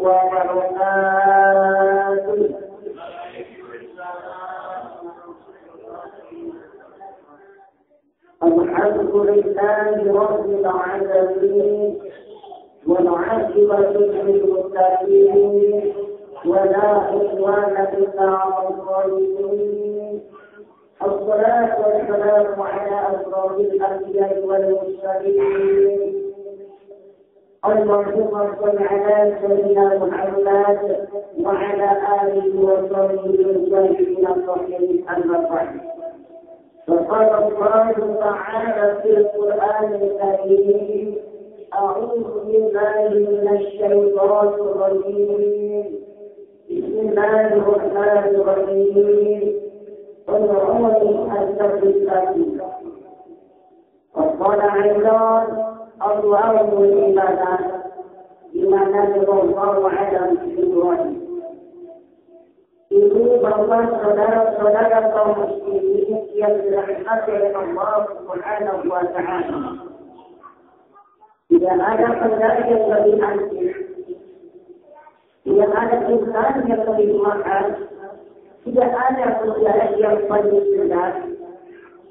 وبركاته. الحمد لله رب العالمين والعاقبة للمتقين ولا عدوان إلا على الظالمين. الصلاة والسلام على أشرف الأنبياء والمرسلين. اللهم صل على سيدنا محمد وعلى آله وصحبه وسلم الطاهرين أما بعد. فقال الله تعالى في القرآن الكريم: أعوذ بالله من الشيطان الرجيم. بسم الله الرحمن الرحيم. ادعوني أستجب لكم. وقال عمران: الله العبادة بما نزل الله على إبراهيم. Ibu, bapak, saudara-saudara kaum muslimin yang dirahmati oleh Allah Subhanahu wa Ta'ala. Tidak ada pendaki yang lebih antik, tidak ada insan yang lebih mahal, tidak ada sejarah yang paling indah,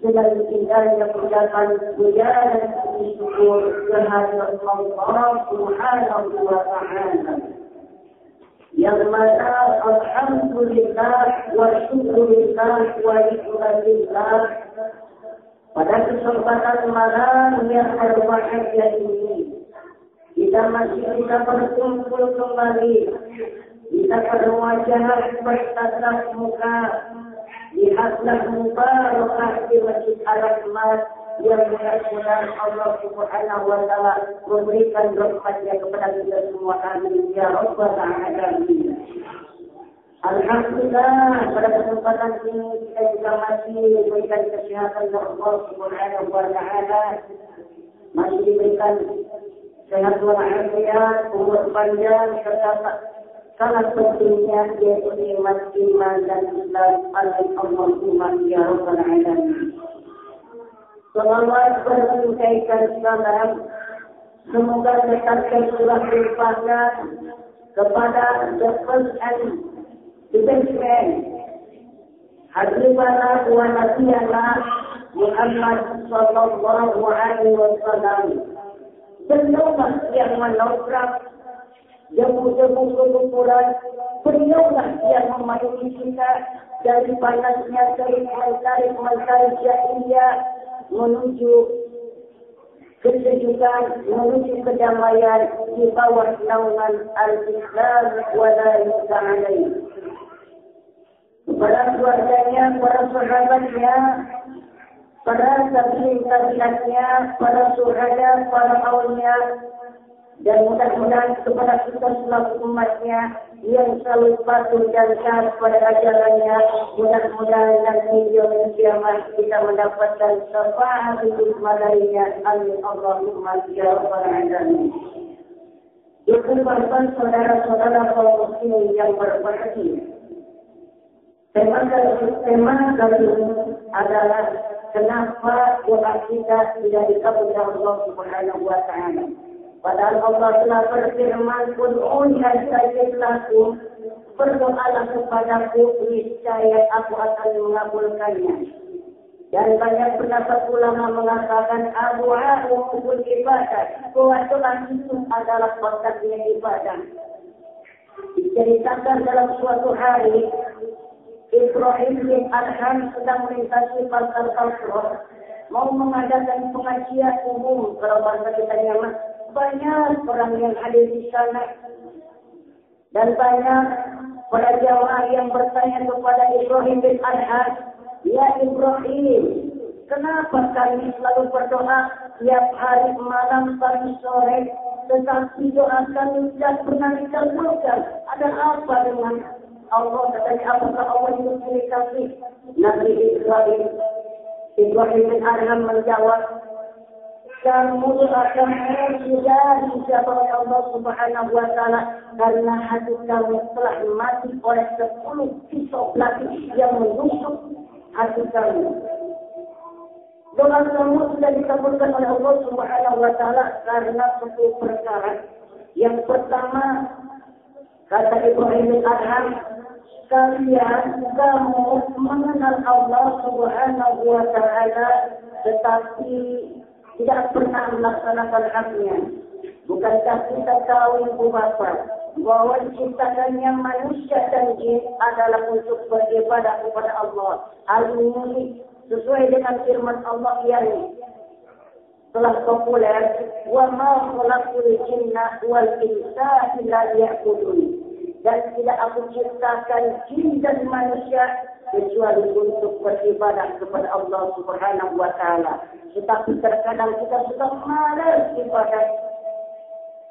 dengan indahnya ucapan puja dan syukur kehadirat Allah Subhanahu wa Ta'ala. Yang mana alhamdulillah wa syukurillah wa nikmatillah pada kesempatan malam yang berbahagia ini kita masih bisa berkumpul kembali, kita berwajah bertatap muka, lihatlah mubarakah di Masjid Al-Rahmat yang mudah-mudahan Allah Subhanahu wa Ta'ala memberikan rahmatnya kepada kita semua. Amin ya rabbal alamin. Alhamdulillah, pada kesempatan ini kita juga masih diberikan kesehatan dari Allah Subhanahu wa Ta'ala, masih diberikan sehat walafiat, umur panjang, serta sangat pentingnya yaitu nikmat iman dan Islam. Allahumma ya rabbal alamin. Selawat berkaitan salam semoga tetap tercurah limpahkan kepada the first and the best man Habibana wa Nabiyana Muhammad sallallahu alaihi wasallam. Beliaulah yang menoprak debu-debu kekufuran, beliaulah yang memayungi kita dari panasnya tarik-menarik jahiliyah menuju kesejukan, menuju kedamaian di bawah naungan al-Islam wa la yusa alaih. Para keluarganya, para sahabatnya, para tabi'in-tabi'atnya, para syuhada, para awliya, dan mudah-mudahan kepada kita selaku umatnya yang selalu patuh dan taat pada ajarannya, mudah-mudahan nanti di yaumul kiamat kita mendapatkan syafaat hikmah darinya. Amin Allahumma ya rabbal alamin. Dikembangkan saudara-saudara kaum muslimin yang berbahagia. Tema kali ini adalah kenapa doa kita tidak dikabulkan Allah Subhanahu wa Ta'ala. Padahal Allah telah berfirman, "Ud'uni astajib lakum." Berdoalah kepadaku, niscaya aku akan mengabulkannya. Dan banyak pendapat ulama mengatakan doa untuk ibadah, bahwa doa itu adalah bakatnya ibadah. Diceritakan dalam suatu hari, Ibrahim bin Adham sedang melintasi pasar Basrah, mau mengadakan pengajian umum. Kalau bahasa kita nyaman, banyak orang yang hadir di sana dan banyak para jamaah yang bertanya kepada Ibrahim bin Adham, "Ya Ibrahim, kenapa kami selalu berdoa tiap hari, malam, pagi, sore, tetapi doa kami tidak pernah dikabulkan? Ada apa dengan Allah?" Katanya, apakah Allah itu milik kasih? Nabi Ibrahim bin Adham menjawab, "Kamu akan sudah dijawab oleh Allah Subhanahu wa Ta'ala karena hati kamu telah mati oleh 10 pisau belati yang menusuk hati kamu. Doa kamu sudah dikabulkan oleh Allah Subhanahu wa Ta'ala karena 10 perkara. Yang pertama, kata Ibrahim bin Adham, kamu mengenal Allah Subhanahu wa Ta'ala, tetapi tidak pernah melaksanakan haknya. Bukankah kita tahu Ibu Bapak bahwa ciptaannya manusia dan jin adalah untuk beribadah kepada Allah. Hal ini sesuai dengan firman Allah yang telah populer, wa ma khalaqul jinna wal insa illa liya'budun. Dan tidak aku ciptakan jin dan manusia kecuali untuk beribadah kepada Allah Subhanahu wa Ta'ala. Tetapi terkadang kita suka malas ibadah.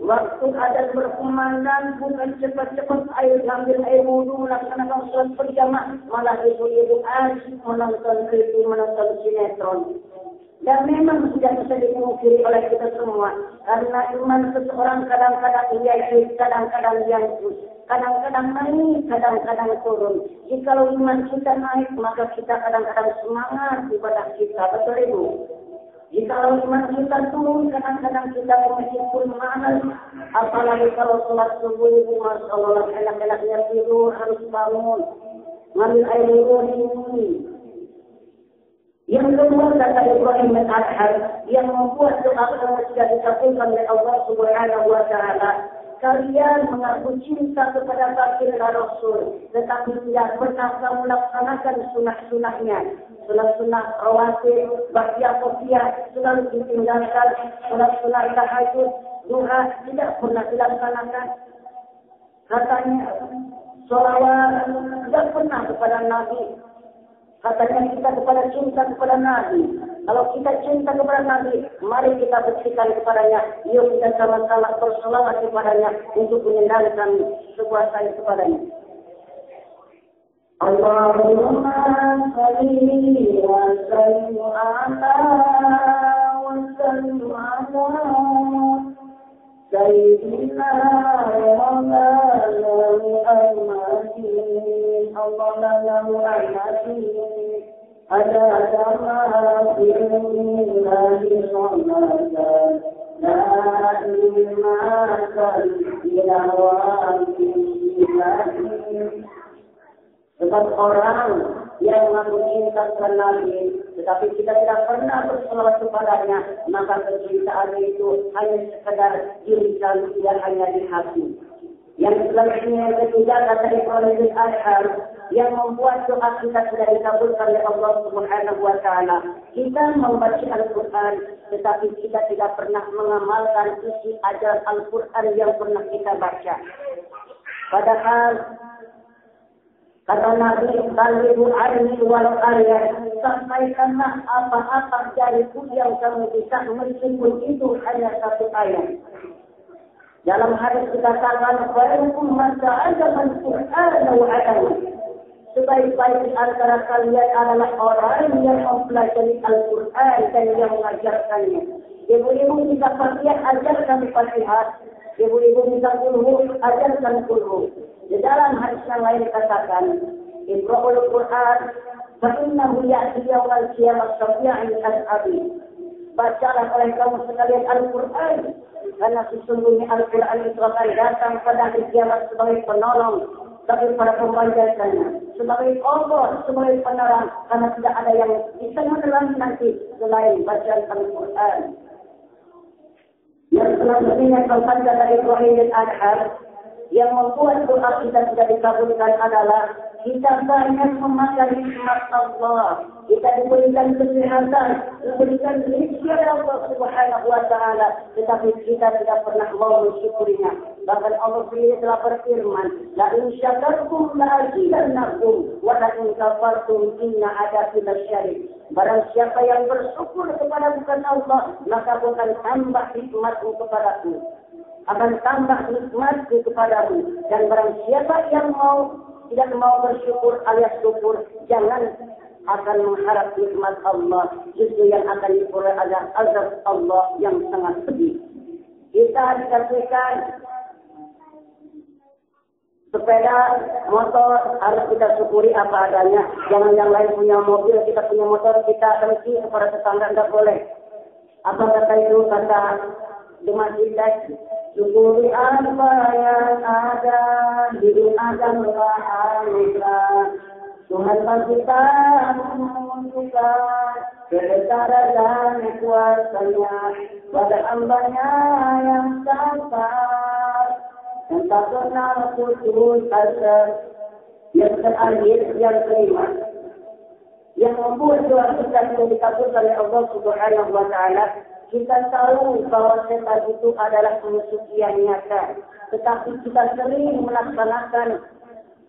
Waktu ada berkumandang, bukan cepat-cepat ambil air wudhu, laksanakan sholat berjamaah, malah ibu-ibu asyik menonton TV, menonton sinetron. Dan memang sudah bisa dimungkiri oleh kita semua. Karena iman seseorang kadang-kadang naik, kadang-kadang jatuh. Kadang-kadang naik, kadang-kadang turun. Jikalau iman kita naik, maka kita kadang-kadang semangat ibadah kita. Betul Ibu? Jikalau iman kita turun, kadang-kadang kita meskipun malas. Apalagi kalau sholat subuh Ibu, Masya Allah, enak-enaknya tidur, harus bangun. Ngambil air wudhu ini. Yang kedua, kata Ibrahim bin Adham, yang membuat doa kamu tidak dikabulkan oleh Allah Subhanahu wa Ta'ala. Kalian mengaku cinta kepada baginda Rasul, tetapi tidak pernah kamu laksanakan sunah-sunahnya. Sunah-sunah rawatib, bahagia kopiah, selalu ditinggalkan. Sunah-sunah tahajud, duha, tidak pernah dilaksanakan. Katanya, sholawat tidak pernah kepada Nabi. Katanya kita kepada cinta kepada Nabi. Kalau kita cinta kepada Nabi, mari kita buktikan kepadanya. Yuk kita sama-sama bersolawat kepadanya untuk menyenangkan sebuah sayang kepadanya. Allahumma salli wa sallim ala wa sallim ala Sayyidina Allah lahu al-Masih ada sama billahi sallallahu la ilaha illallah. Sebab orang yang mengaku cinta kepada Nabi, tetapi kita tidak pernah berselawat kepadanya, maka kecintaan itu hanya sekedar di lisan, tidak hanya di hati. Yang selanjutnya yang ketiga, kata Ibrahim bin Adham, yang membuat doa kita sudah dikabulkan oleh Allah Subhanahu wa Ta'ala. Kita membaca Al-Quran, tetapi kita tidak pernah mengamalkan isi ajaran Al-Quran yang pernah kita baca. Padahal kata Nabi, "Balighul anni walau ayat." Sampaikanlah apa-apa dariku yang kamu bisa, meskipun itu hanya satu ayat. Dalam hadis dikatakan, "Khairukum man ta'allama al-Qur'ana wa 'allama." Sebaik-baik di antara kalian adalah orang yang mempelajari Al-Quran dan yang mengajarkannya. Ibu-ibu bisa Fatihah, ajarkan Fatihah. Ibu-ibu bisa Qul, ajarkan Qul. Di dalam hadis yang lain dikatakan, Iqra'ul Qur'an fa innahu ya'ti yawmal qiyamah syafi'an li-ashabi. Bacalah oleh kamu sekalian Al-Quran, karena sesungguhnya Al-Quran itu akan datang pada hari kiamat sebagai penolong bagi para pembacanya, sebagai obat, sebagai penerang, karena tidak ada yang bisa menerangi nanti selain bacaan Al-Quran. Yang selanjutnya keempat dari Ibrahim bin Adham, yang membuat doa kita tidak dikabulkan adalah kita banyak memakan nikmat Allah. Kita diberikan kesehatan, diberikan rezeki oleh Allah Subhanahu wa Ta'ala, tetapi kita tidak pernah mau mensyukurinya. Bahkan Allah sendiri telah berfirman, "La in syakartum la azidannakum wa la in kafartum inna adzabi lasyadid." Barang siapa yang bersyukur kepada bukan Allah, maka bukan tambah nikmatmu kepadaku, akan tambah nikmatku kepadamu. Dan barang siapa yang tidak mau bersyukur alias syukur, jangan akan mengharap nikmat Allah, justru yang akan diperoleh adalah azab Allah yang sangat pedih. Kita dikasihkan sepeda, motor, harus kita syukuri apa adanya. Jangan yang lain punya mobil, kita punya motor, kita benci kepada tetangga, tidak boleh. Apa kata itu, kata Demas Indah, syukuri apa yang ada di dunia anugerah. Tuhan kita menunjukkan kebesaran dan kuasa-Nya pada hamba-Nya yang sabar dan tak pernah putus asa. Yang terakhir, yang kelima, yang membuat doa kita dikabulkan oleh Allah Subhanahu wa Ta'ala, kita tahu bahwa setan itu adalah musuh yang nyata, tetapi kita sering melaksanakan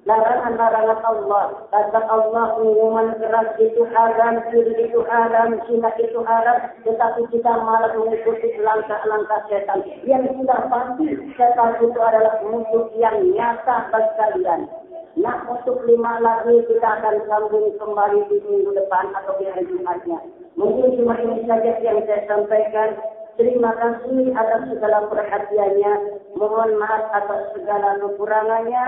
larangan-larangan Allah. Kata Allah, minuman keras itu haram, curi itu haram, zina itu haram, tetapi kita malah mengikuti langkah-langkah setan. Yang sudah pasti setan itu adalah musuh yang nyata bagi kalian. Nah, untuk 5 lagi kita akan sambung kembali di minggu depan atau di hari Jumatnya. Mungkin cuma ini saja yang saya sampaikan. Terima kasih atas segala perhatiannya. Mohon maaf atas segala kekurangannya.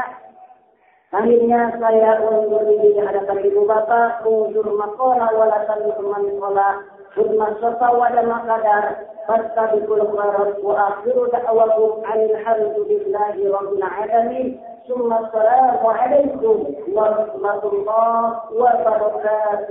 Akhirnya saya undur diri di hadapan Ibu Bapak. Undur makola walasan teman sekolah. Hurmat sofa wada makadar. Fastabikul khairat wa akhiru da'wakum alhamdulillahi rabbil alamin. ثم السلام عليكم ورحمة الله وبركاته.